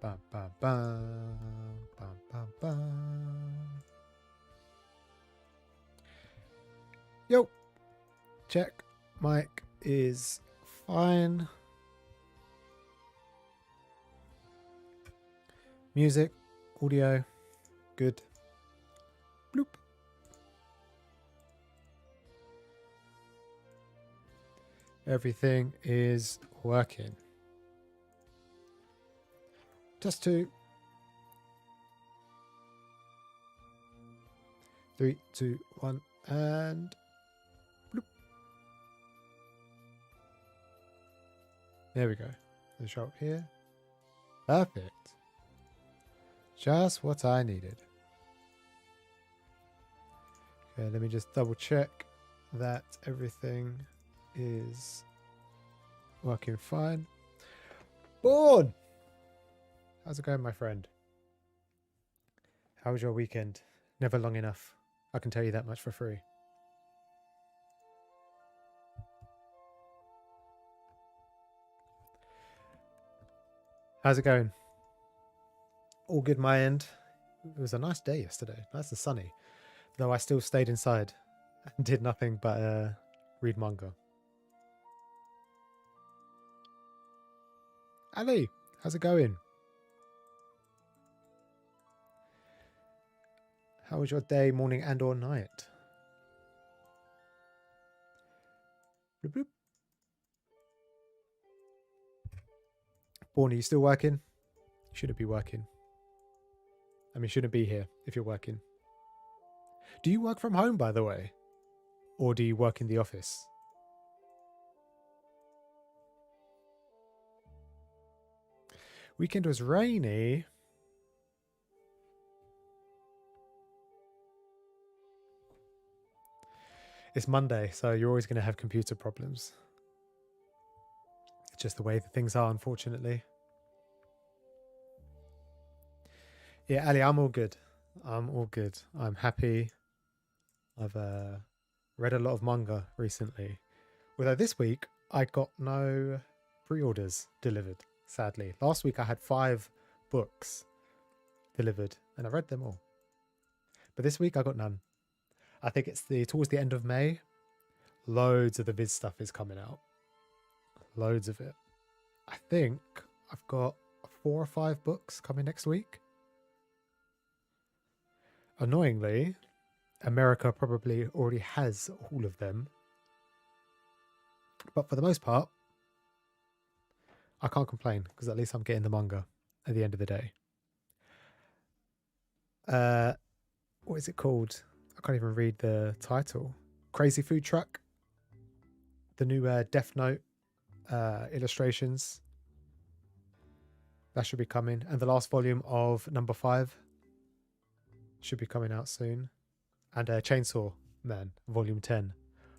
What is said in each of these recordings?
Bum, bum, bum, bum, bum, bum. Yo, check. Mic is fine. Music, audio, good. Bloop. Everything is working. Test 2. 3, 2, 1, and bloop. There we go. The shot here. Perfect. Just what I needed. Okay, let me just double check that everything is working fine. Born! How's it going, my friend? How was your weekend? Never long enough. I can tell you that much for free. How's it going? All good my end. It was a nice day yesterday. Nice and sunny. Though I still stayed inside and did nothing but read manga. Ali, how's it going? How was your day, morning and or night? Bloop, bloop. Born, are you still working? You shouldn't be working. I mean, shouldn't be here if you're working. Do you work from home, by the way? Or do you work in the office? Weekend was rainy. It's Monday, so you're always going to have computer problems. It's just the way that things are, unfortunately. Yeah, Ali, I'm all good. I'm all good. I'm happy. I've read a lot of manga recently. Although this week, I got no pre-orders delivered, sadly. Last week, I had 5 books delivered, and I read them all. But this week, I got none. I think it's towards the end of May. Loads of the Viz stuff is coming out. Loads of it. I think I've got 4 or 5 books coming next week. Annoyingly, America probably already has all of them. But for the most part, I can't complain because at least I'm getting the manga at the end of the day. What is it called? I can't even read the title. Crazy Food Truck. The new Death Note illustrations. That should be coming. And the last volume of number 5 should be coming out soon. And Chainsaw Man, volume 10.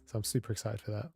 So I'm super excited for that.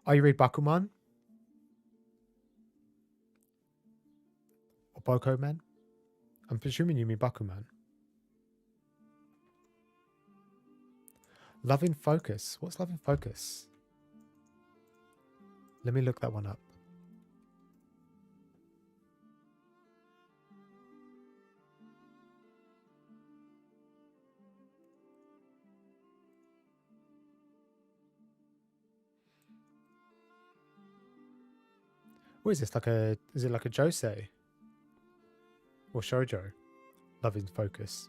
Oh, you read Bakuman? Or Bokoman? I'm presuming you mean Bakuman. Love in Focus. What's Love in Focus? Let me look that one up. What is this? Is it like a josei? Or shoujo? Love in Focus.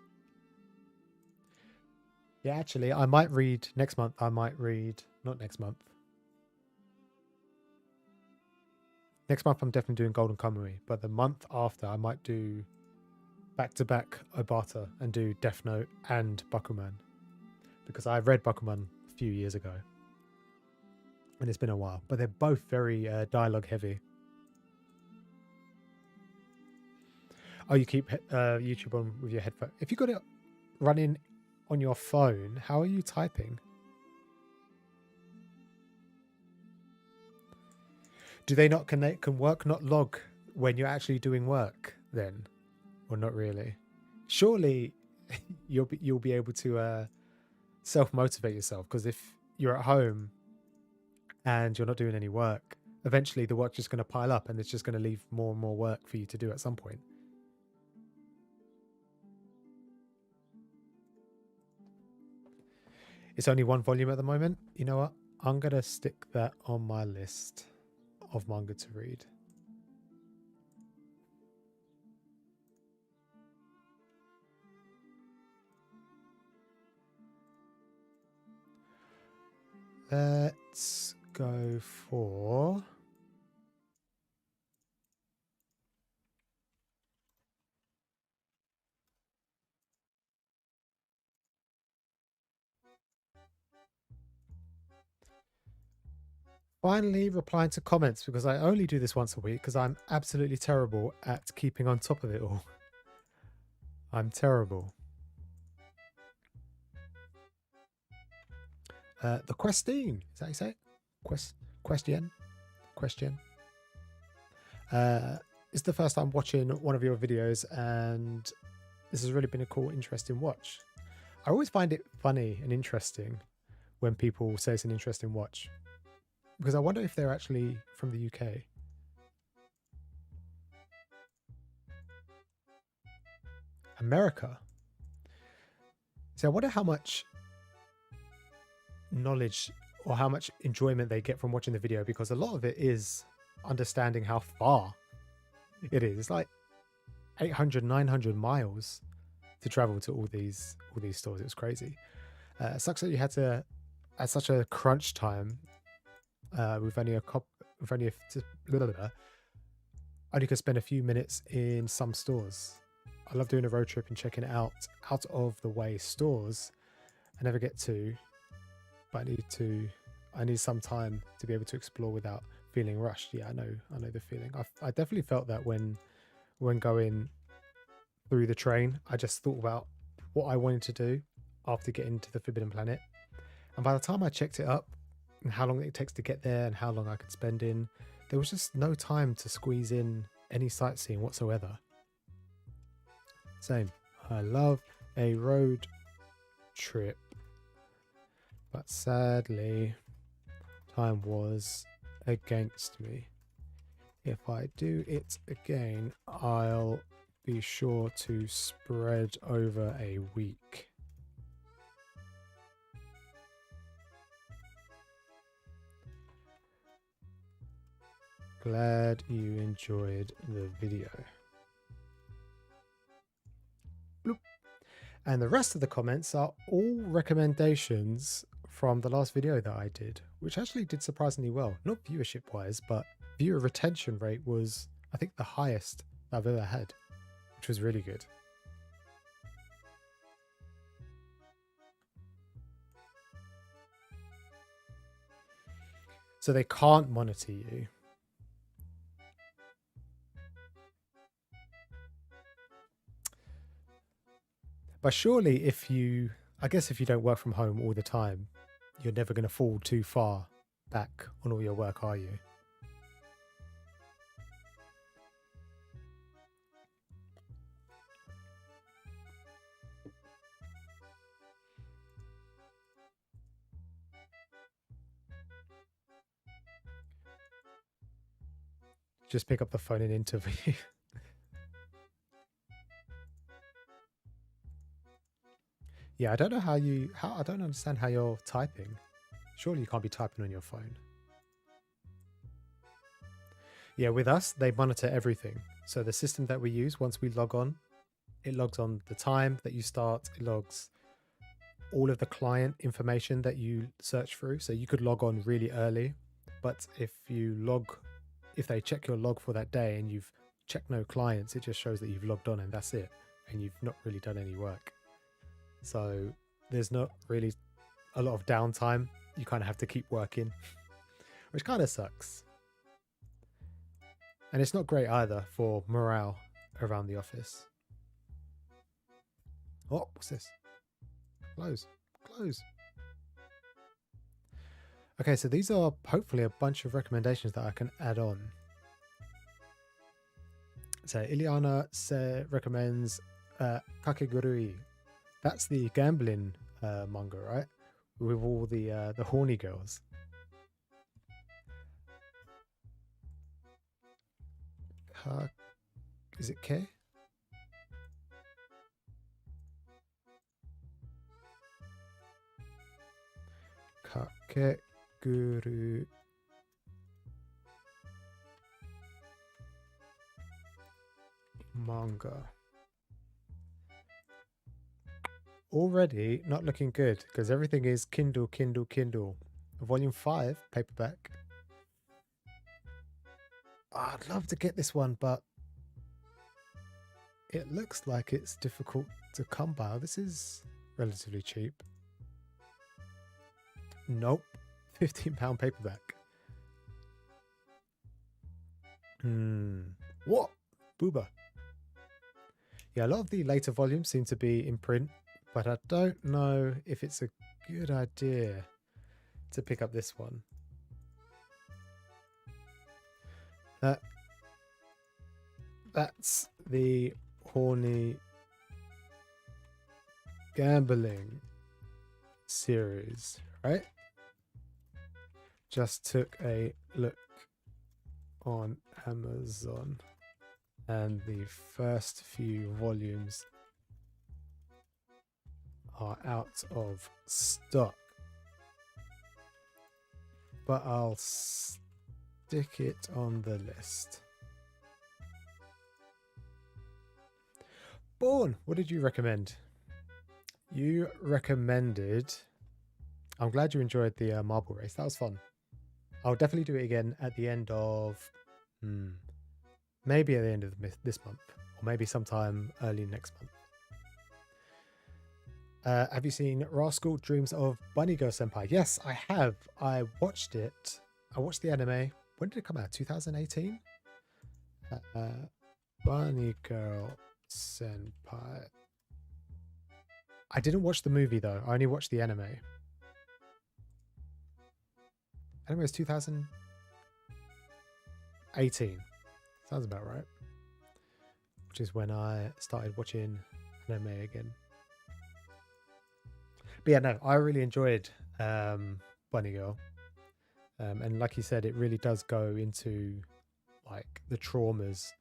Yeah, actually, I might read next month. Not next month. Next month, I'm definitely doing Golden Kamuy. But the month after, I might do back-to-back Obata and do Death Note and Bakuman. Because I read Bakuman a few years ago. And it's been a while. But they're both very dialogue heavy. Oh, you keep YouTube on with your headphone. If you got it running on your phone, how are you typing? Do they not connect? Can work not log when you're actually doing work then? Or not really? Surely you'll be able to self-motivate yourself, because if you're at home and you're not doing any work, eventually the work's just going to pile up and it's just going to leave more and more work for you to do at some point. It's only one volume at the moment. You know what? I'm going to stick that on my list of manga to read. Let's go for... Finally replying to comments, because I only do this once a week because I'm absolutely terrible at keeping on top of it all. I'm terrible. The Questine, is that how you say it? Question. It's the first time watching one of your videos, and this has really been a cool, interesting watch. I always find it funny and interesting when people say it's an interesting watch, because I wonder if they're actually from the UK. America. So I wonder how much knowledge or how much enjoyment they get from watching the video, because a lot of it is understanding how far it is. It's like 800, 900 miles to travel to all these stores. It was crazy. Sucks that you had to, at such a crunch time, only could spend a few minutes in some stores. I love doing a road trip and checking out of the way stores I never get to, but I need some time to be able to explore without feeling rushed. Yeah, I know the feeling. I definitely felt that when going through the train. I just thought about what I wanted to do after getting to the Forbidden Planet, and by the time I checked it up and how long it takes to get there and how long I could spend in, there was just no time to squeeze in any sightseeing whatsoever. Same. I love a road trip, but sadly time was against me. If I do it again, I'll be sure to spread over a week. Glad you enjoyed the video. Bloop. And the rest of the comments are all recommendations from the last video that I did, which actually did surprisingly well. Not viewership wise, but viewer retention rate was, I think, the highest I've ever had, which was really good. So they can't monitor you. But surely if you don't work from home all the time, you're never going to fall too far back on all your work, are you? Just pick up the phone and interview. Yeah, I don't know how I don't understand how you're typing. Surely you can't be typing on your phone. Yeah, with us, they monitor everything. So the system that we use, once we log on, it logs on the time that you start, it logs all of the client information that you search through. So you could log on really early, but if they check your log for that day and you've checked no clients, it just shows that you've logged on and that's it. And you've not really done any work. So there's not really a lot of downtime. You kind of have to keep working, which kind of sucks. And it's not great either for morale around the office. Oh, what's this? Close. Okay, so these are hopefully a bunch of recommendations that I can add on. So Ileana recommends Kakegurui. That's the gambling manga, right? With all the horny girls. Is it K? Kakeguru manga. Already not looking good because everything is Kindle. Volume 5 paperback. Oh, I'd love to get this one, but it looks like it's difficult to come by. This is relatively cheap. Nope. £15 paperback. What? Booba. Yeah, a lot of the later volumes seem to be in print, but I don't know if it's a good idea to pick up this one. That's the horny gambling series, right? Just took a look on Amazon and the first few volumes are out of stock, but I'll stick it on the list. Born, what did you recommend? You recommended... I'm glad you enjoyed the marble race. That was fun. I'll definitely do it again at the end of... maybe at the end of this month. Or maybe sometime early next month. Have you seen Rascal Dreams of Bunny Girl Senpai? Yes, I have. I watched it. I watched the anime. When did it come out? 2018? Bunny Girl Senpai. I didn't watch the movie though. I only watched the anime. Anime was 2018. Sounds about right. Which is when I started watching anime again. But yeah, no, I really enjoyed Bunny Girl. And like you said, it really does go into like the traumas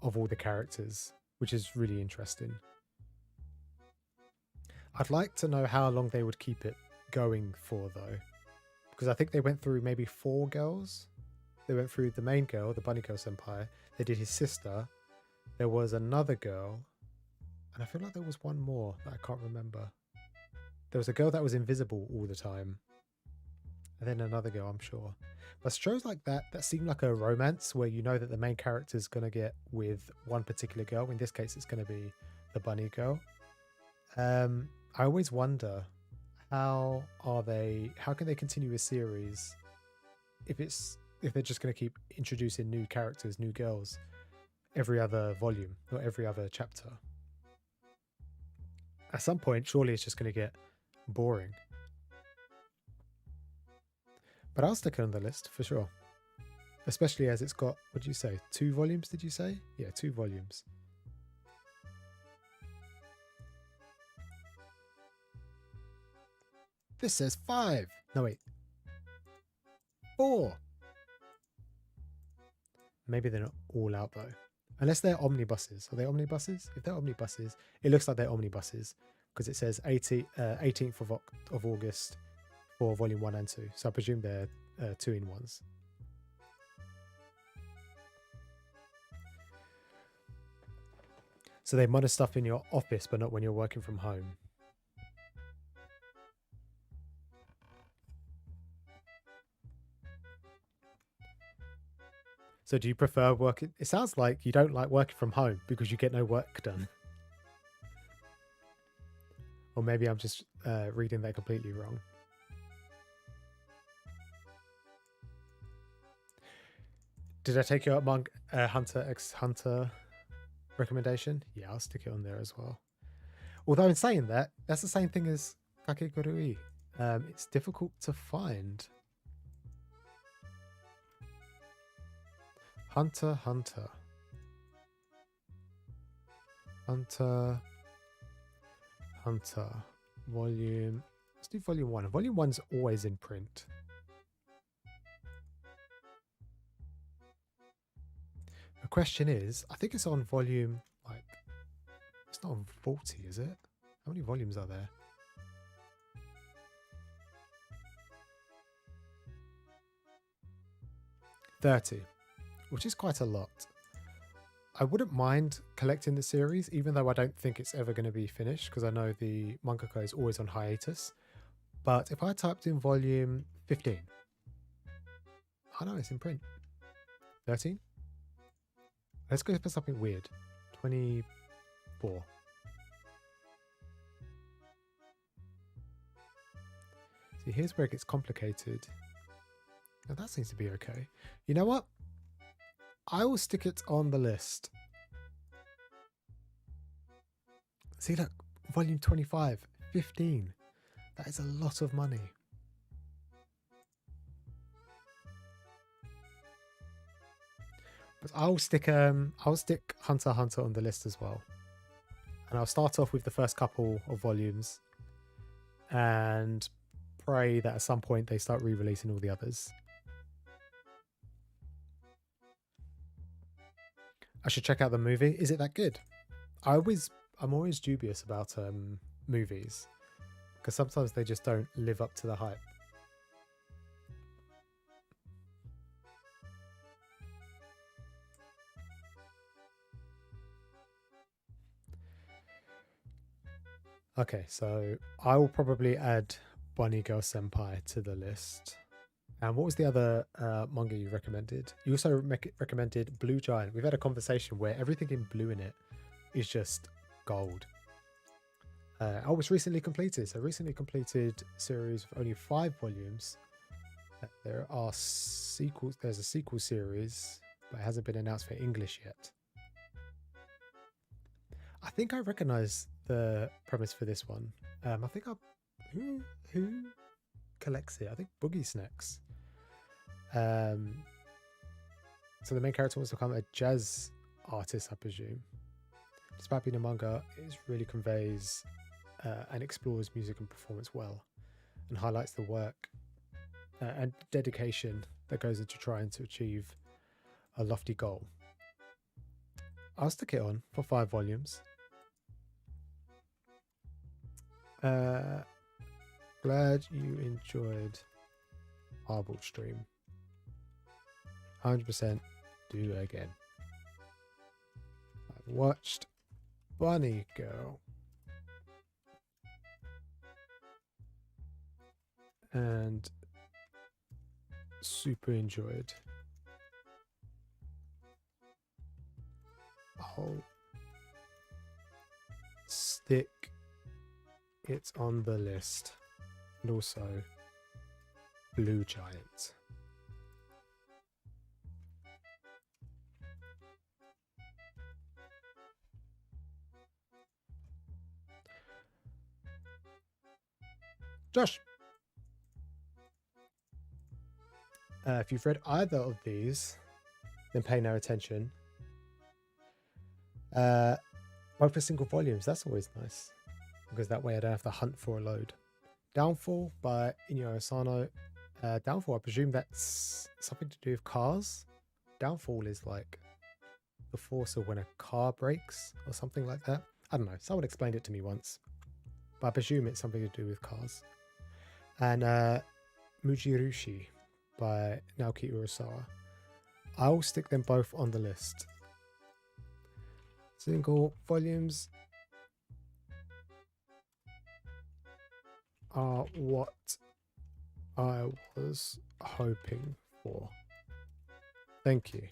of all the characters, which is really interesting. I'd like to know how long they would keep it going for though, because I think they went through maybe 4 girls. They went through the main girl, the Bunny Girl Senpai. They did his sister. There was another girl, and I feel like there was one more that I can't remember. There was a girl that was invisible all the time, and then another girl, I'm sure. But shows like that seem like a romance where you know that the main character is going to get with one particular girl. In this case, it's going to be the bunny girl. I always wonder how can they continue a series if they're just going to keep introducing new characters, new girls every other volume or every other chapter. At some point, surely it's just going to get boring. But I'll stick it on the list for sure. Especially as it's got, what did you say? 2 volumes, did you say? Yeah, 2 volumes. This says 5. No, wait. 4. Maybe they're not all out though. Unless they're omnibuses. Are they omnibuses? If they're omnibuses, it looks like they're omnibuses because it says 18th of August for volume 1 and 2. So I presume they're 2-in-1s. So they monitor stuff in your office, but not when you're working from home. So do you prefer working? It sounds like you don't like working from home because you get no work done. Or maybe I'm just reading that completely wrong. Did I take you up Hunter x Hunter recommendation? Yeah, I'll stick it on there as well. Although in saying that, that's the same thing as Kakegurui. It's difficult to find. Hunter. Volume. Let's do volume 1. Volume 1's always in print. The question is, I think it's on volume, like, it's not on 40, is it? How many volumes are there? 30, which is quite a lot. I wouldn't mind collecting the series, even though I don't think it's ever going to be finished, because I know the mangaka is always on hiatus. But if I typed in volume 15, I know it's in print. 13? Let's go for something weird. 24. See, here's where it gets complicated. Now that seems to be okay. You know what? I will stick it on the list. See, look, volume 25, 15. That is a lot of money. But I'll stick Hunter x Hunter on the list as well. And I'll start off with the first couple of volumes and pray that at some point they start re-releasing all the others. I should check out the movie. Is it that good? I'm always dubious about movies because sometimes they just don't live up to the hype. Okay, so I will probably add Bunny Girl Senpai to the list. And what was the other manga you recommended? You also recommended Blue Giant. We've had a conversation where everything in blue in it is just gold. It's recently completed. So recently completed series of only 5 volumes. There are sequels. There's a sequel series, but it hasn't been announced for English yet. I think I recognize the premise for this one. I think who collects it? I think Boogie Snacks. So the main character wants to become a jazz artist, I presume. Despite being a manga, it really conveys and explores music and performance well, and highlights the work and dedication that goes into trying to achieve a lofty goal. I'll stick it on for 5 volumes. Glad you enjoyed Marble Stream. 100% do again. I've watched Bunny Girl and super enjoyed. I'll stick it on the list. And also Blue Giant. Josh. If you've read either of these, then pay no attention. Both are single volumes. That's always nice, because that way I don't have to hunt for a load. Downfall by Inyo Asano. Downfall, I presume that's something to do with cars. Downfall is like the force of when a car breaks or something like that. I don't know. Someone explained it to me once, but I presume it's something to do with cars. And Mujirushi by Naoki Urasawa. I'll stick them both on the list. Single volumes are what I was hoping for. Thank you.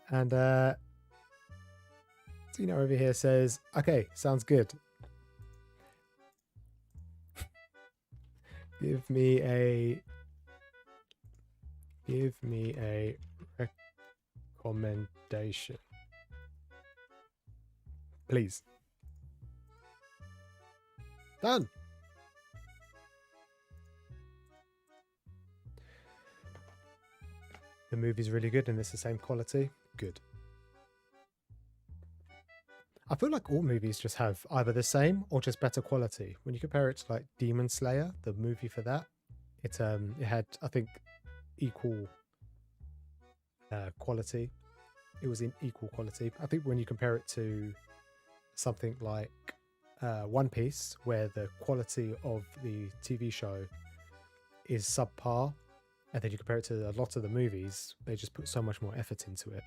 And Tina over here says, okay, sounds good. Give me a recommendation, please. Done. The movie's really good and it's the same quality. Good. I feel like all movies just have either the same or just better quality. When you compare it to like Demon Slayer, the movie for that, it had, I think, equal quality. It was in equal quality. I think when you compare it to something like One Piece, where the quality of the TV show is subpar, and then you compare it to a lot of the movies, they just put so much more effort into it.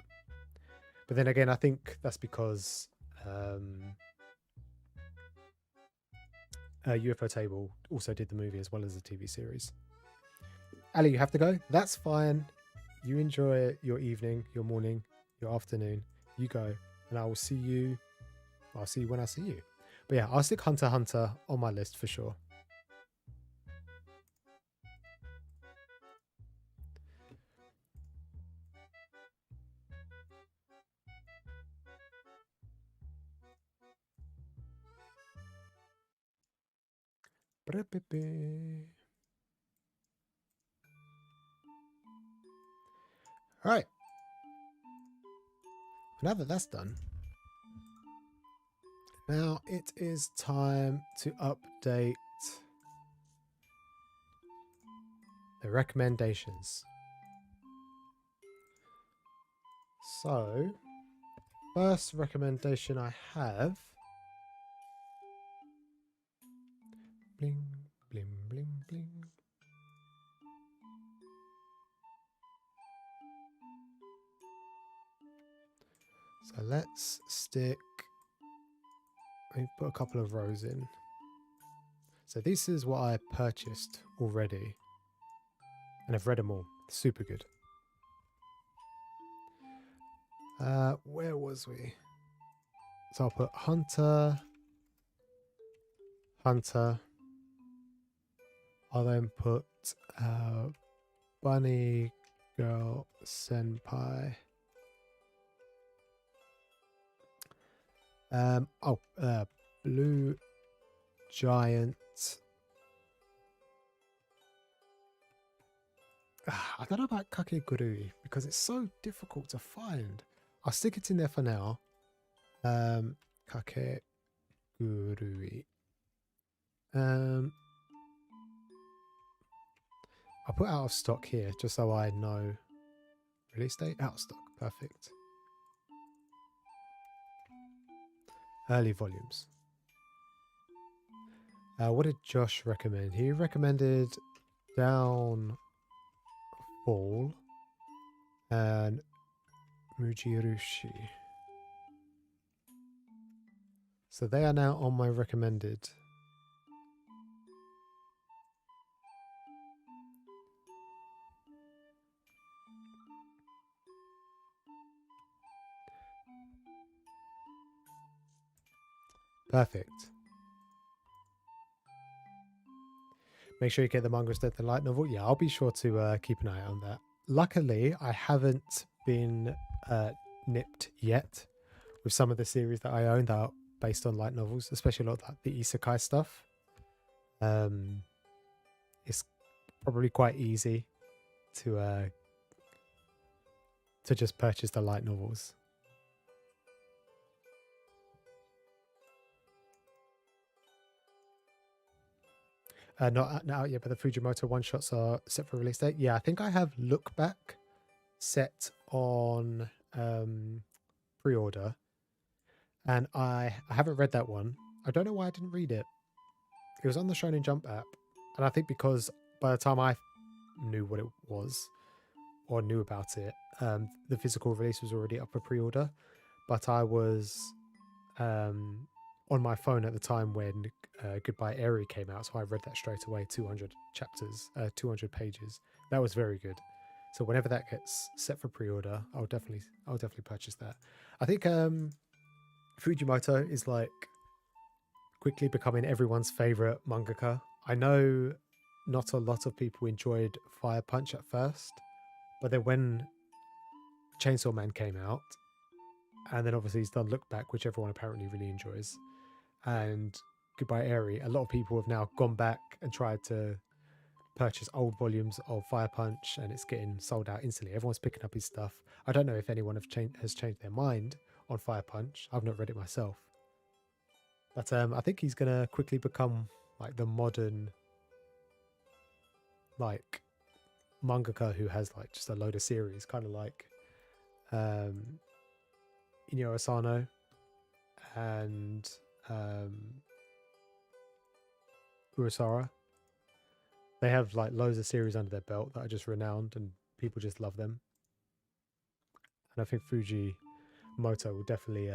But then again, I think that's because UFO Table also did the movie as well as the TV series. Ali, you have to go. That's fine. You enjoy your evening, your morning, your afternoon. You go, and I will see you. I'll see you when I see you. But yeah, I'll stick Hunter x Hunter on my list for sure. All right. Now that that's done, now it is time to update the recommendations. So, first recommendation I have. Bling, bling, bling, bling. So let's stick, let me put a couple of rows in. So this is what I purchased already. And I've read them all. Super good. Where was we? So I'll put Hunter. I'll then put Bunny Girl Senpai. Blue Giant. I don't know about Kakegurui because it's so difficult to find. I'll stick it in there for now. Kakegurui. I'll put out of stock here just so I know. Release date? Out of stock. Perfect. Early volumes. What did Josh recommend? He recommended Downfall and Mujirushi. So they are now on my recommended. Perfect. Make sure you get the Manga Recommendations light novel. Yeah, I'll be sure to keep an eye on that. Luckily, I haven't been nipped yet with some of the series that I own that based on light novels, especially a lot of like the isekai stuff. It's probably quite easy to just purchase the light novels. Not out yet, but the Fujimoto one-shots are set for release date. Yeah, I think I have Look Back set on pre-order, and I haven't read that one. I don't know why I didn't read it. It was on the Shonen Jump app, and I think because by the time I knew what it was or knew about it, the physical release was already up for pre-order. But I was on my phone at the time when Goodbye Eri came out, so I read that straight away. 200 chapters, 200 pages. That was very good. So whenever that gets set for pre-order, I'll definitely purchase that. I think Fujimoto is like quickly becoming everyone's favorite mangaka. I know not a lot of people enjoyed Fire Punch at first, but then when Chainsaw Man came out, and then obviously he's done Look Back, which everyone apparently really enjoys, and Goodbye Eri, a lot of people have now gone back and tried to purchase old volumes of Fire Punch, and it's getting sold out instantly. Everyone's picking up his stuff. I don't know if anyone has changed their mind on Fire Punch. I've not read it myself, but I think he's gonna quickly become like the modern like mangaka who has like just a load of series, kind of like Inyo Asano and Urasara. They have like loads of series under their belt that are just renowned and people just love them. And I think Fujimoto will definitely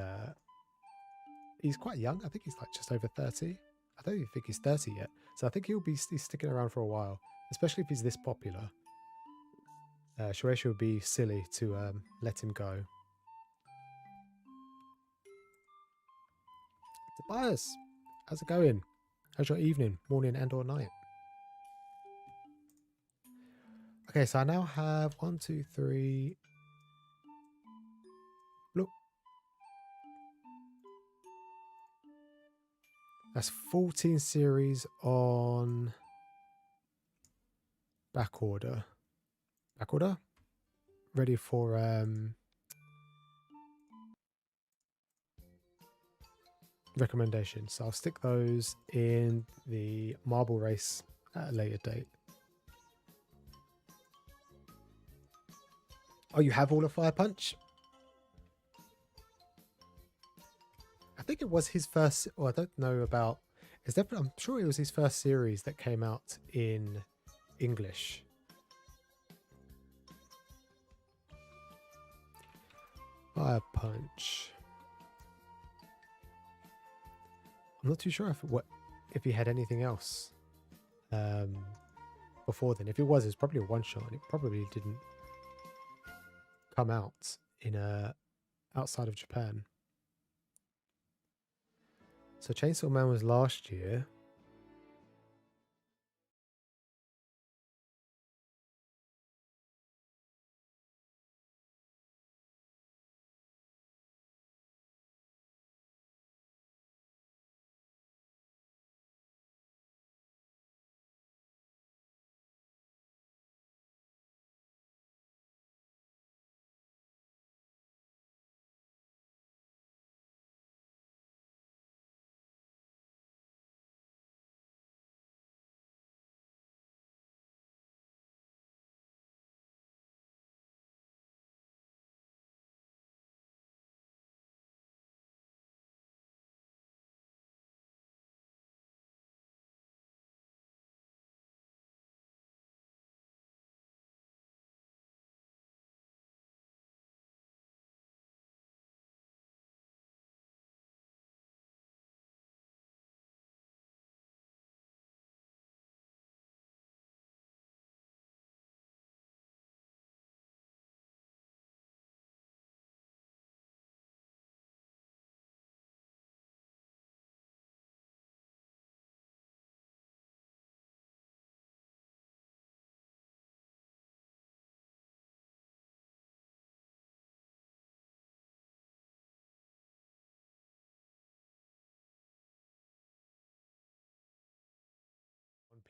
he's quite young. I think he's like just over 30. I don't even think he's 30 yet. So I think he's sticking around for a while, especially if he's this popular. Shueisha would be silly to let him go. Tobias, how's it going? How's your evening, morning, and or night? Okay, so I now have 1, 2, 3. Look, that's 14 series on back order. Ready for recommendations. So I'll stick those in the marble race at a later date. Oh, you have all of Fire Punch? I think it was his first, or I don't know about, it's definitely, I'm sure it was his first series that came out in English. Fire Punch. I'm not too sure if he had anything else before then. If it was, it's probably a one shot, and it probably didn't come out in outside of Japan. So Chainsaw Man was last year.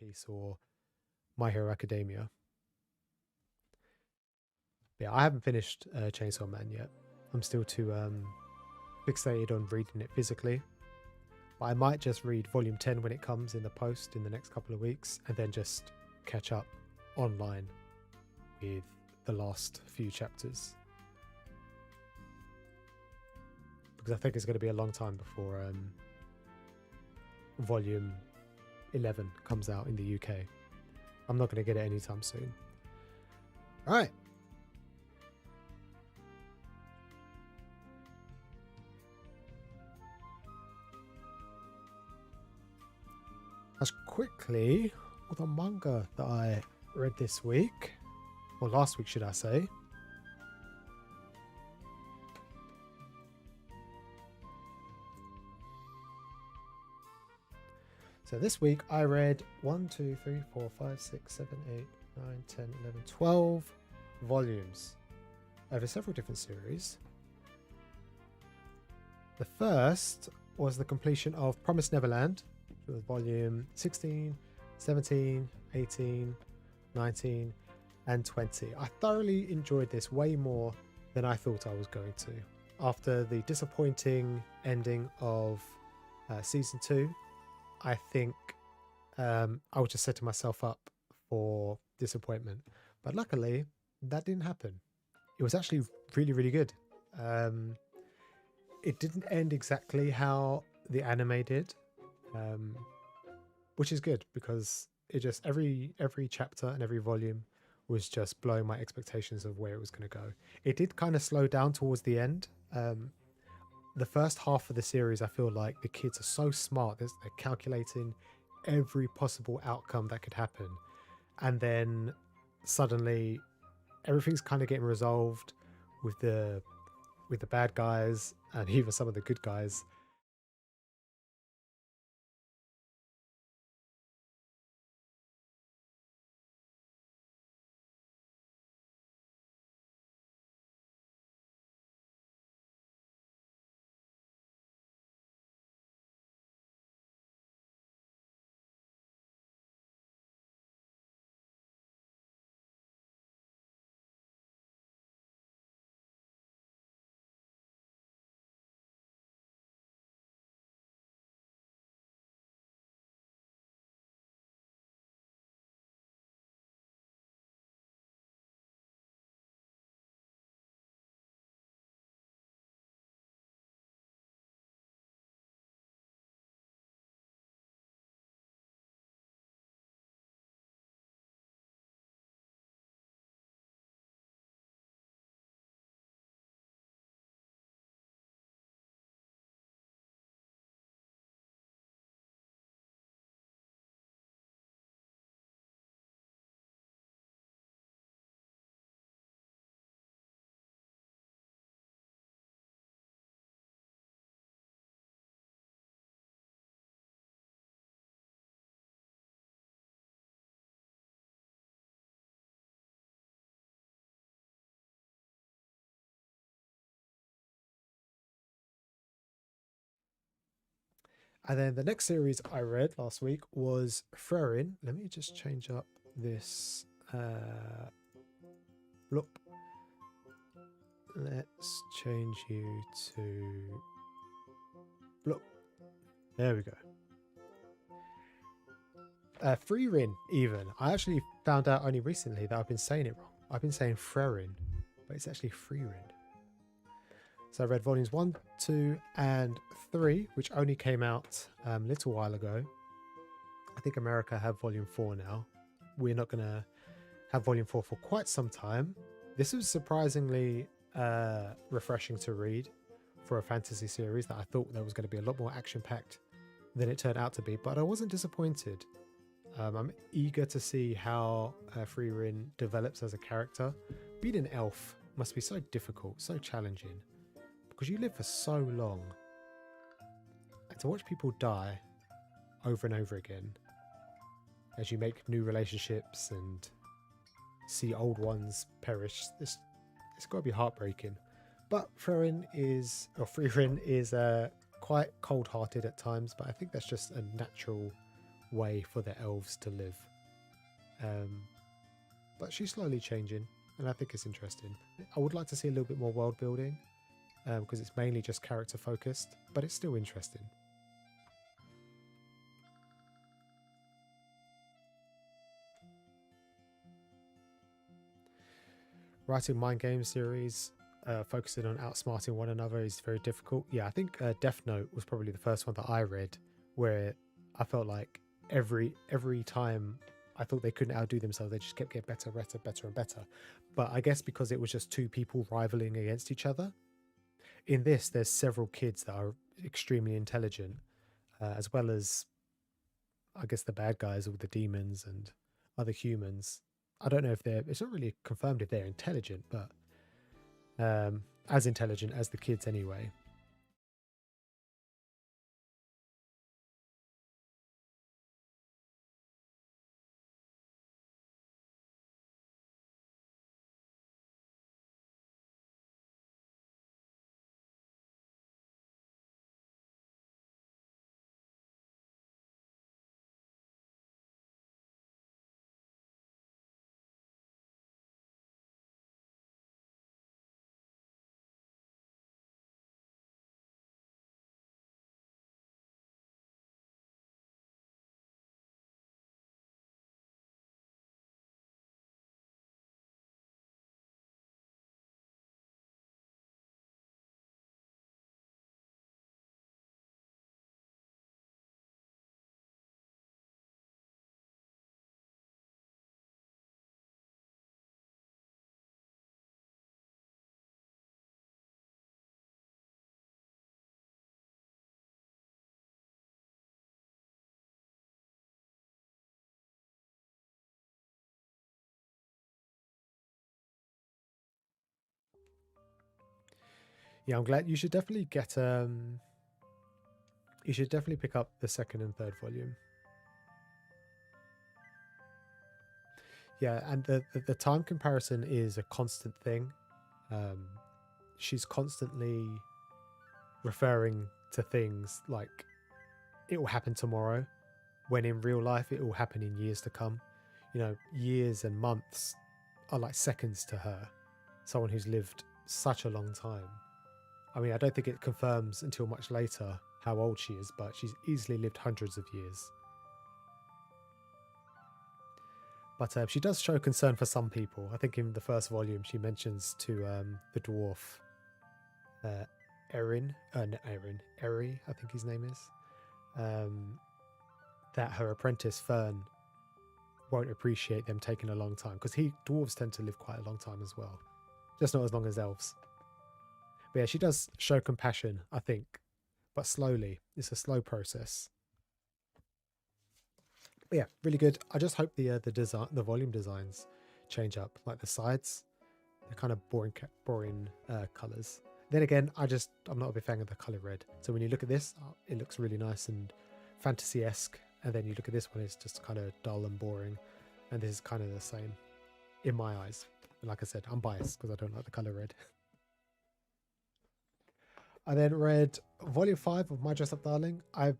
Piece or My Hero Academia. But yeah, I haven't finished Chainsaw Man yet. I'm still too fixated on reading it physically. But I might just read volume 10 when it comes in the post in the next couple of weeks, and then just catch up online with the last few chapters. Because I think it's going to be a long time before volume 11 comes out in the UK. I'm not going to get it anytime soon. All right. As quickly, all the manga that I read this week, or last week should I say. So this week I read 1, 2, 3, 4, 5, 6, 7, 8, 9, 10, 11, 12 volumes over several different series. The first was the completion of Promised Neverland, which was volume 16, 17, 18, 19 and 20. I thoroughly enjoyed this way more than I thought I was going to. After the disappointing ending of season 2, I think I was just setting myself up for disappointment. But luckily, that didn't happen. It was actually really, really good. It didn't end exactly how the anime did, which is good because it just every chapter and every volume was just blowing my expectations of where it was going to go. It did kind of slow down towards the end. The first half of the series, I feel like the kids are so smart. They're calculating every possible outcome that could happen. And then suddenly everything's kind of getting resolved with the bad guys and even some of the good guys. And then the next series I read last week was Frerin. Let me just change up this look. Let's change you to look. There we go. Freerin, even. I actually found out only recently that I've been saying it wrong. I've been saying Frerin, but it's actually Freerin. So I read volumes 1, 2, and 3, which only came out a little while ago. I think America have volume 4 now. We're not going to have volume 4 for quite some time. This was surprisingly refreshing to read for a fantasy series that I thought there was going to be a lot more action-packed than it turned out to be, but I wasn't disappointed. I'm eager to see how Freerin develops as a character. Being an elf must be so difficult, so challenging, because you live for so long, and to watch people die over and over again as you make new relationships and see old ones perish, it's got to be heartbreaking. But Freerin is quite cold-hearted at times, but I think that's just a natural way for the elves to live. But she's slowly changing, and I think it's interesting. I would like to see a little bit more world building, because it's mainly just character focused, but it's still interesting. Writing mind game series, focusing on outsmarting one another is very difficult. Yeah, I think Death Note was probably the first one that I read where I felt like every time I thought they couldn't outdo themselves, they just kept getting better and better. But I guess because it was just two people rivaling against each other. In this, there's several kids that are extremely intelligent, as well as, I guess, the bad guys, all the demons and other humans. I don't know if it's not really confirmed if they're intelligent, but as intelligent as the kids anyway. Yeah, I'm glad. You should definitely get you should definitely pick up the second and third volume. Yeah, and the time comparison is a constant thing. She's constantly referring to things like it will happen tomorrow, when in real life it will happen in years to come. You know, years and months are like seconds to her, someone who's lived such a long time. I mean, I don't think it confirms until much later how old she is, but she's easily lived hundreds of years. But she does show concern for some people. I think in the first volume she mentions to the dwarf Erin, not Erin, Eri, I think his name is, that her apprentice Fern won't appreciate them taking a long time, because dwarves tend to live quite a long time as well, just not as long as elves. But yeah, she does show compassion, I think, but slowly. It's a slow process. But yeah, really good. I just hope the volume designs change up, like the sides. They're kind of boring colors. Then again, I'm not a big fan of the color red. So when you look at this, it looks really nice and fantasy-esque. And then you look at this one, it's just kind of dull and boring. And this is kind of the same in my eyes. And like I said, I'm biased because I don't like the color red. I then read volume 5 of My Dress Up Darling. I've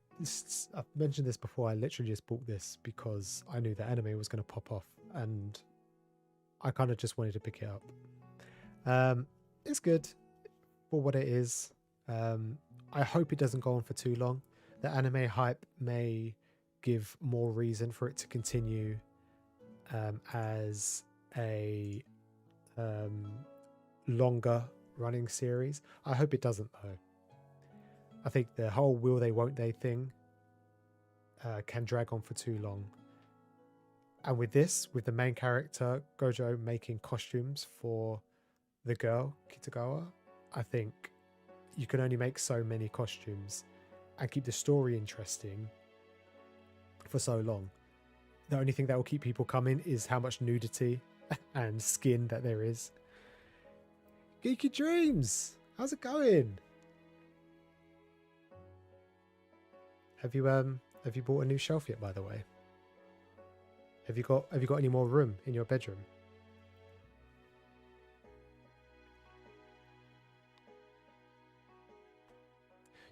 mentioned this before. I literally just bought this because I knew the anime was going to pop off and I kind of just wanted to pick it up. It's good for what it is. I hope it doesn't go on for too long. The anime hype may give more reason for it to continue as a longer running series. I hope it doesn't though. I think the whole will they won't they thing can drag on for too long. And with the main character Gojo making costumes for the girl Kitagawa, I think you can only make so many costumes and keep the story interesting for so long. The only thing that will keep people coming is how much nudity and skin that there is. Geeky Dreams, how's it going? Have you bought a new shelf yet, by the way? Have you got any more room in your bedroom?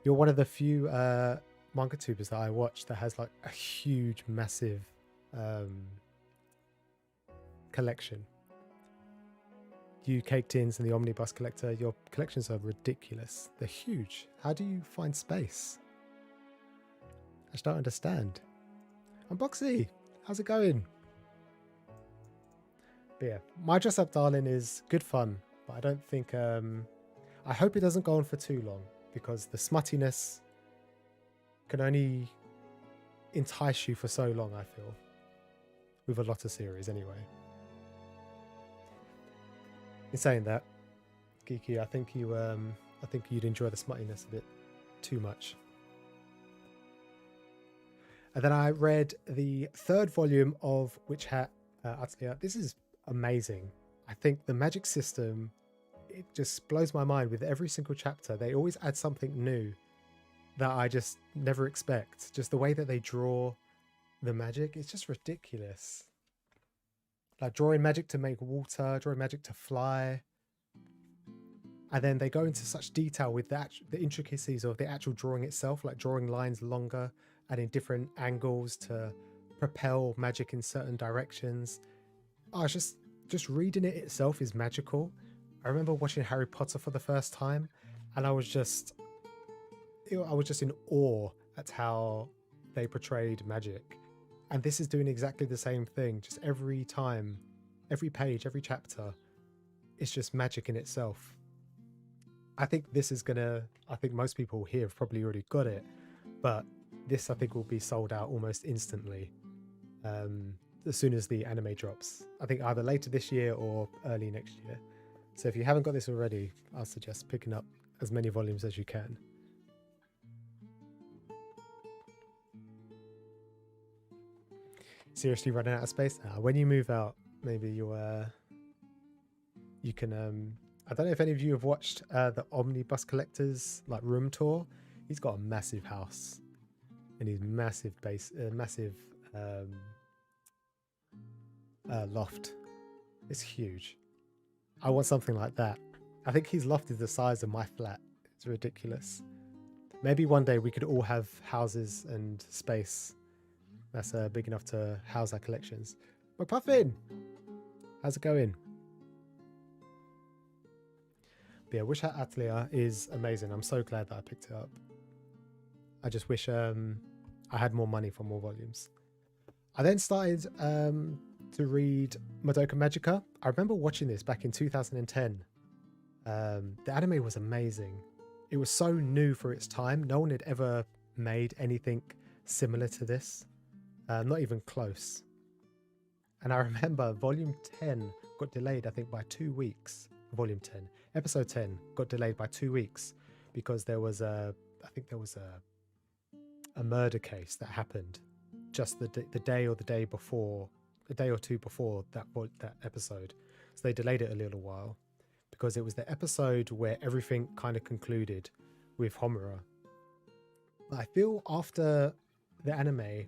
You're one of the few manga tubers that I watch that has like a huge, massive collection. You Cake Tins and the Omnibus Collector, your collections are ridiculous. They're huge. How do you find space? I just don't understand. Unboxy, how's it going? But yeah, My Dress Up Darling is good fun, but I don't think... I hope it doesn't go on for too long, because the smuttiness can only entice you for so long, I feel. With a lot of series, anyway. In saying that, Geeky, I think you'd enjoy the smuttiness a bit too much. And then I read the 3rd volume of Witch Hat Atelier. This is amazing. I think the magic system, it just blows my mind with every single chapter. They always add something new that I just never expect. Just the way that they draw the magic, it's just ridiculous. Like drawing magic to make water, drawing magic to fly. And then they go into such detail with the intricacies of the actual drawing itself, like drawing lines longer and in different angles to propel magic in certain directions. Oh, it's just reading it itself is magical. I remember watching Harry Potter for the first time, and I was just in awe at how they portrayed magic. And this is doing exactly the same thing. Just every time, every page, every chapter, it's just magic in itself. I think I think most people here have probably already got it, but this I think will be sold out almost instantly as soon as the anime drops. I think either later this year or early next year. So if you haven't got this already, I'll suggest picking up as many volumes as you can. Seriously running out of space? When you move out, maybe you can... I don't know if any of you have watched the Omnibus Collector's like room tour. He's got a massive house and his massive loft. It's huge. I want something like that. I think his loft is the size of my flat. It's ridiculous. Maybe one day we could all have houses and space that's big enough to house our collections. McPuffin! How's it going? But yeah, Witch Hat Atelier is amazing. I'm so glad that I picked it up. I just wish I had more money for more volumes. I then started to read Madoka Magica. I remember watching this back in 2010. The anime was amazing. It was so new for its time. No one had ever made anything similar to this. Not even close. And I remember volume 10 got delayed, I think, by 2 weeks. Volume 10. Episode 10 got delayed by 2 weeks because there was a murder case that happened just the day or a day or two before that episode. So they delayed it a little while because it was the episode where everything kind of concluded with Homura. I feel after the anime,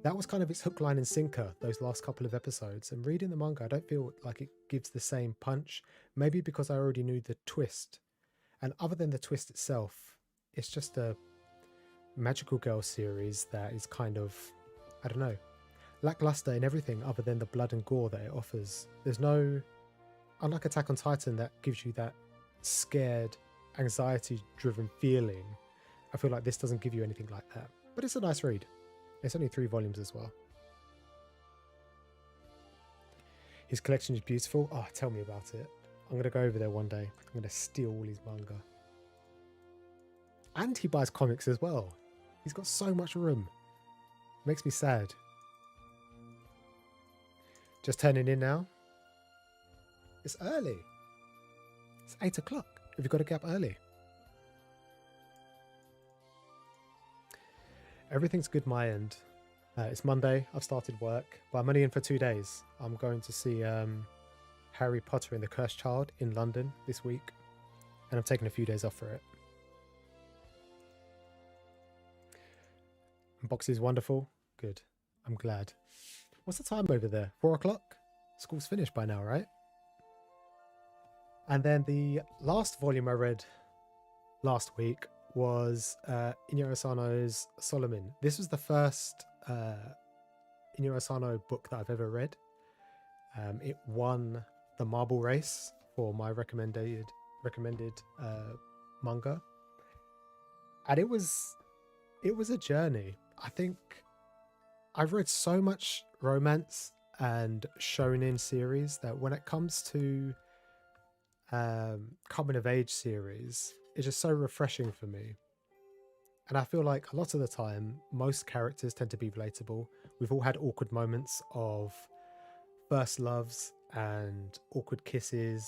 that was kind of its hook, line and sinker, those last couple of episodes. And reading the manga, I don't feel like it gives the same punch. Maybe because I already knew the twist. And other than the twist itself, it's just a magical girl series that is kind of, I don't know, lackluster in everything other than the blood and gore that it offers. There's no, unlike Attack on Titan that gives you that scared, anxiety-driven feeling, I feel like this doesn't give you anything like that. But it's a nice read. It's only 3 volumes as well. His collection is beautiful. Oh, tell me about it. I'm going to go over there one day. I'm going to steal all his manga. And he buys comics as well. He's got so much room. Makes me sad. Just turning in now. It's early. It's 8 o'clock. Have you got to get up early? Everything's good my end. It's Monday. I've started work, but I'm only in for 2 days. I'm going to see Harry Potter and the Cursed Child in London this week, and I'm taking a few days off for it. Box is wonderful. Good. I'm glad. What's the time over there? 4 o'clock? School's finished by now, right? And then the last volume I read last week was Inyo Asano's Solomon. This was the first Inyo Asano book that I've ever read. It won the Marble Race for my recommended manga, and it was a journey. I think I've read so much romance and shonen series that when it comes to coming of age series, it's just so refreshing for me. And I feel like a lot of the time, most characters tend to be relatable. We've all had awkward moments of first loves and awkward kisses,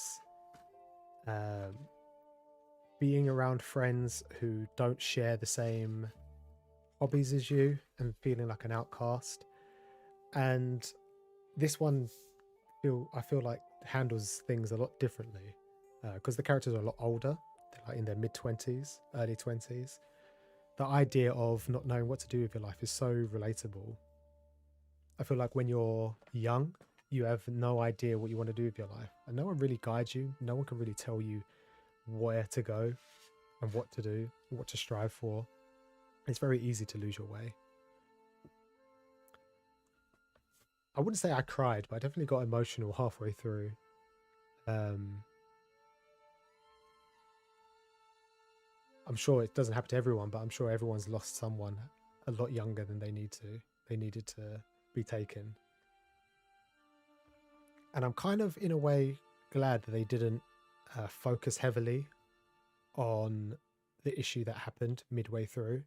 being around friends who don't share the same hobbies as you and feeling like an outcast. And this one, I feel like handles things a lot differently because the characters are a lot older. They're like in their mid-20s, early 20s. The idea of not knowing what to do with your life is so relatable. I feel like when you're young, you have no idea what you want to do with your life, and no one really guides you. No one can really tell you where to go and what to do, what to strive for. It's very easy to lose your way. I wouldn't say I cried, but I definitely got emotional halfway through. I'm sure it doesn't happen to everyone, but I'm sure everyone's lost someone a lot younger than they needed to be taken. And I'm kind of, in a way, glad that they didn't focus heavily on the issue that happened midway through.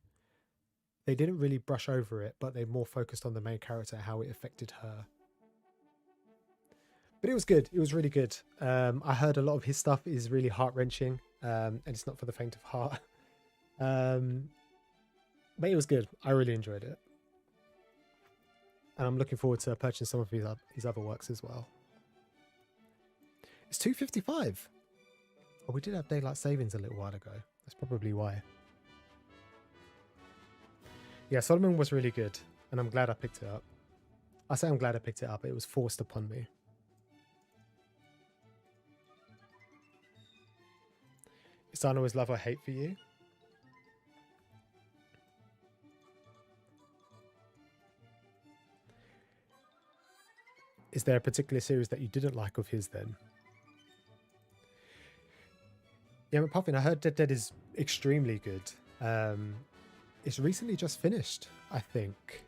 They didn't really brush over it, but they more focused on the main character, how it affected her. But it was good. It was really good. I heard a lot of his stuff is really heart-wrenching, and it's not for the faint of heart. But it was good. I really enjoyed it. And I'm looking forward to purchasing some of his other works as well. It's $2.55. Oh, we did have daylight savings a little while ago. That's probably why. Yeah, Solomon was really good, and I'm glad I picked it up. I say I'm glad I picked it up. It was forced upon me. Is Dino always love or hate for you? Is there a particular series that you didn't like of his then? Yeah, but Puffin, I heard Dead is extremely good. It's recently just finished, I think.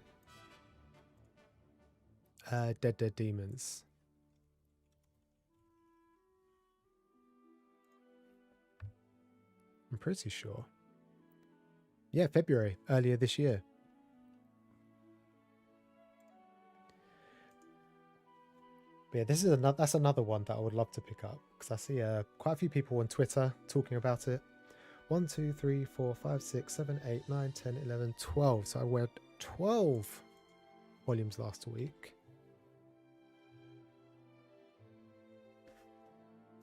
Dead Demons. I'm pretty sure. Yeah, February, earlier this year. But yeah, this is that's another one that I would love to pick up because I see quite a few people on Twitter talking about it. 1, 2, 3, 4, 5, 6, 7, 8, 9, 10, 11, 12. So I read 12 volumes last week.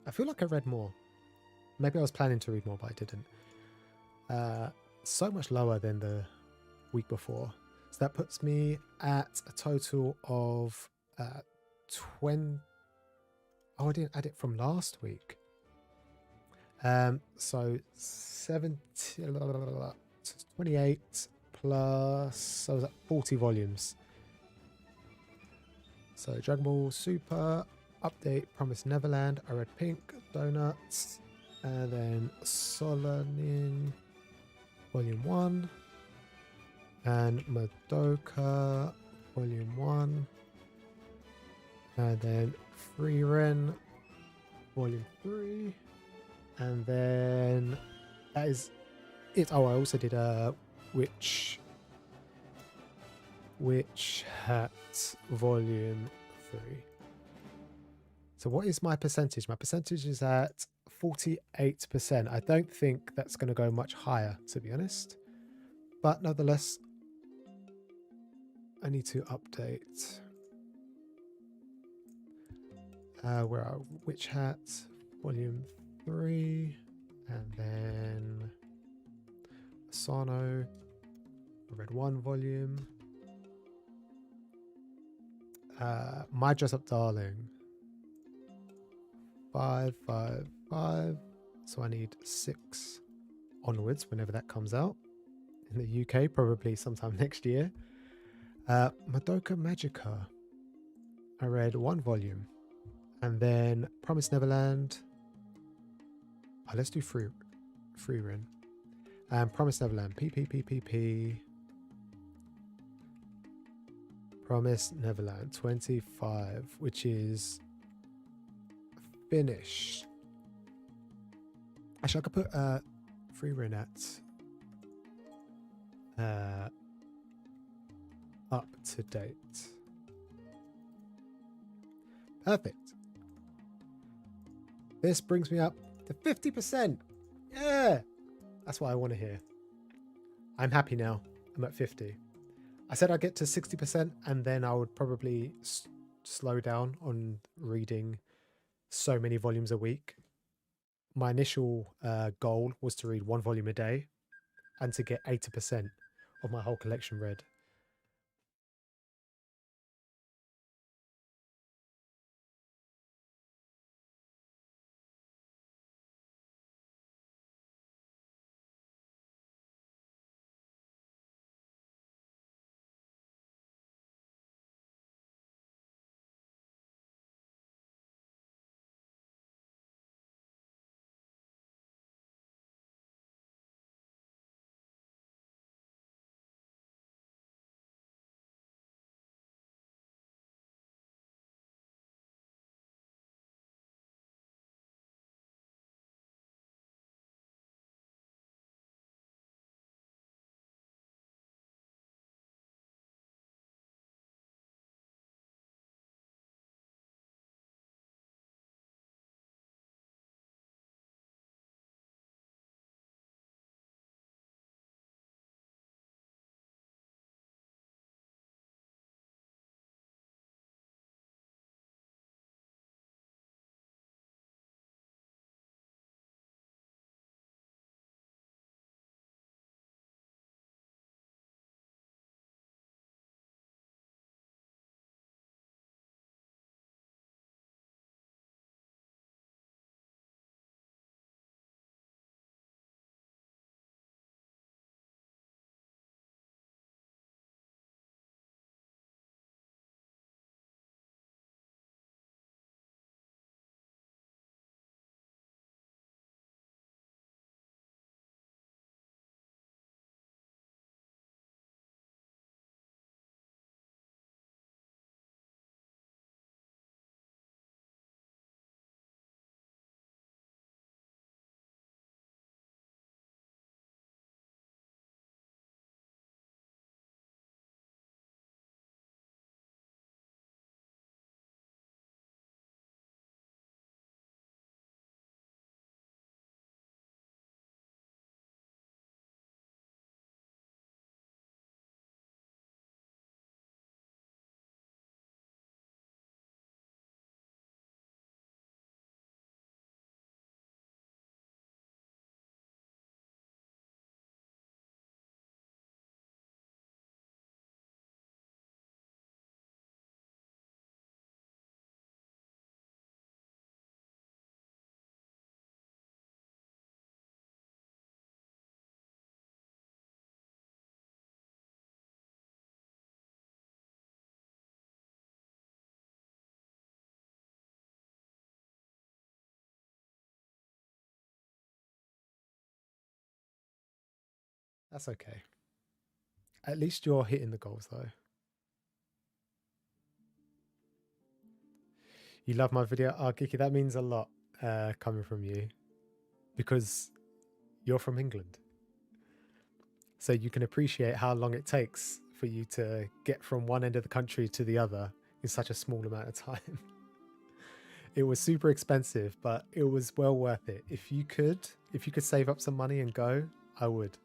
I feel like I read more. Maybe I was planning to read more, but I didn't. So much lower than the week before. So that puts me at a total of 20. Oh, I didn't add it from last week. So 28 plus, so was that 40 volumes. So Dragon Ball Super, Update, Promised Neverland, I read Pink, Donuts, and then Solanin Volume 1, and Madoka Volume 1, and then Free Ren Volume 3, and then that is it. Oh, I also did Witch Hat Volume 3. So what is my percentage? My percentage is at 48%. I don't think that's going to go much higher, to be honest. But nonetheless, I need to update. Where are Witch Hat Volume 3, and then Asano. I read 1 volume. My Dress Up Darling. 5, 5, 5. So I need 6 onwards, whenever that comes out. In the UK, probably sometime next year. Madoka Magica. I read 1 volume. And then Promised Neverland. Oh, let's do free run. Promised Neverland. PPPPP. Promised Neverland 25, which is finished. Actually, I could put free run at up to date. Perfect. This brings me up to 50%. Yeah, that's what I want to hear. I'm happy now. I'm at 50. I said I'd get to 60% and then I would probably slow down on reading so many volumes a week. My initial goal was to read 1 volume a day and to get 80% of my whole collection read. That's okay. At least you're hitting the goals though. You love my video. Oh, Kiki, that means a lot coming from you because you're from England. So you can appreciate how long it takes for you to get from one end of the country to the other in such a small amount of time. It was super expensive, but it was well worth it. If you could save up some money and go, I would.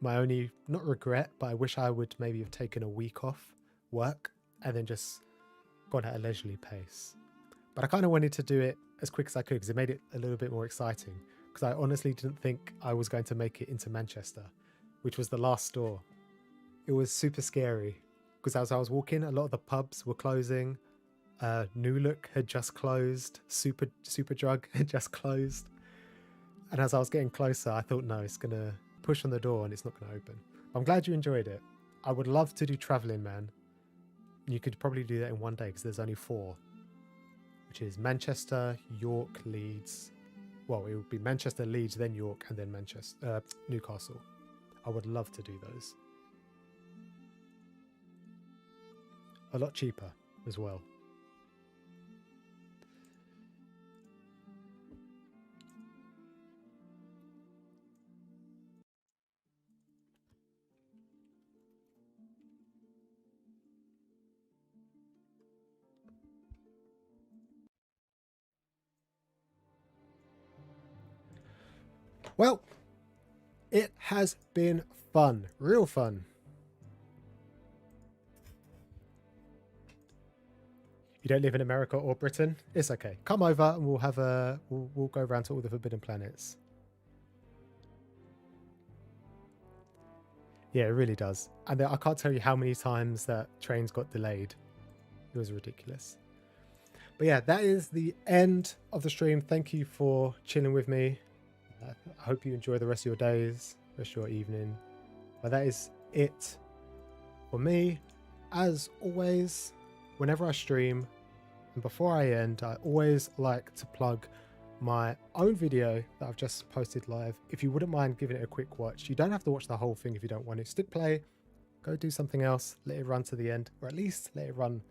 My only, not regret, but I wish I would maybe have taken a week off work and then just gone at a leisurely pace. But I kind of wanted to do it as quick as I could because it made it a little bit more exciting. Because I honestly didn't think I was going to make it into Manchester, which was the last store. It was super scary because as I was walking, a lot of the pubs were closing. New Look had just closed. Super Drug had just closed. And as I was getting closer, I thought, no, it's going to push on the door and it's not going to open. I'm glad you enjoyed it. I would love to do Travelling Man. You could probably do that in one day because there's only 4, which is Manchester, York, Leeds. Well, it would be Manchester, Leeds, then York, and then Newcastle. I would love to do those. A lot cheaper as well. Well, it has been fun, real fun. You don't live in America or Britain? It's okay. Come over and we'll have we'll go around to all the Forbidden Planets. Yeah, it really does. And I can't tell you how many times that trains got delayed. It was ridiculous. But yeah, that is the end of the stream. Thank you for chilling with me. I hope you enjoy the rest of your days, rest of your evening. But that is it for me. As always, whenever I stream and before I end, I always like to plug my own video that I've just posted live. If you wouldn't mind giving it a quick watch, you don't have to watch the whole thing if you don't want to. Stick play, go do something else, let it run to the end, or at least let it run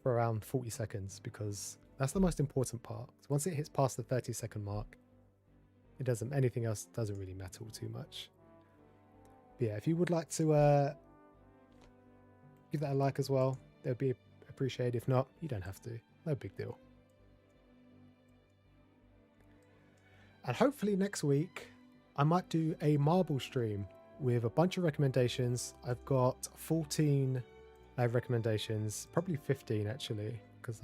for around 40 seconds because that's the most important part. So once it hits past the 30-second mark, anything else doesn't really matter too much. But yeah, if you would like to give that a like as well, that would be appreciated. If not, you don't have to. No big deal. And hopefully next week I might do a marble stream with a bunch of recommendations. I've got 14 recommendations, probably 15 actually, because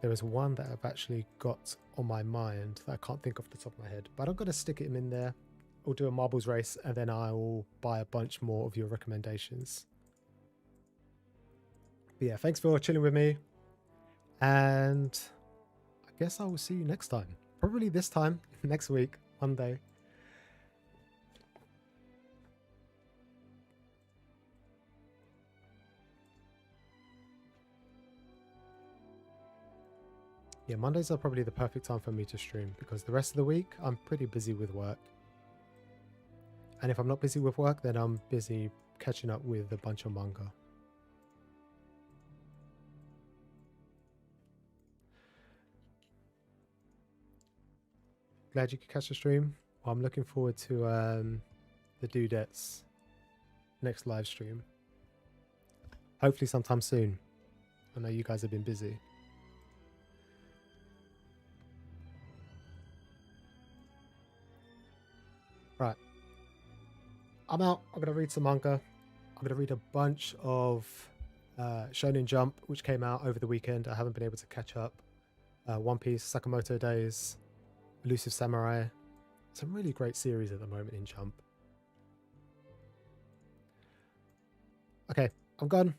there is one that I've actually got on my mind that I can't think off the top of my head, but I'm going to stick it in there. We'll do a marbles race and then I will buy a bunch more of your recommendations. But yeah, thanks for chilling with me. And I guess I will see you next time. Probably this time, next week, Monday. Yeah, Mondays are probably the perfect time for me to stream because the rest of the week I'm pretty busy with work. And if I'm not busy with work, then I'm busy catching up with a bunch of manga. Glad you could catch the stream. Well, I'm looking forward to the Dudettes next live stream. Hopefully sometime soon. I know you guys have been busy. Right. I'm out. I'm going to read some manga. I'm going to read a bunch of Shonen Jump, which came out over the weekend. I haven't been able to catch up. One Piece, Sakamoto Days, Elusive Samurai. Some really great series at the moment in Jump. Okay, I'm gone.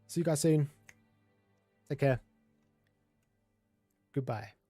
See you guys soon. Take care. Goodbye.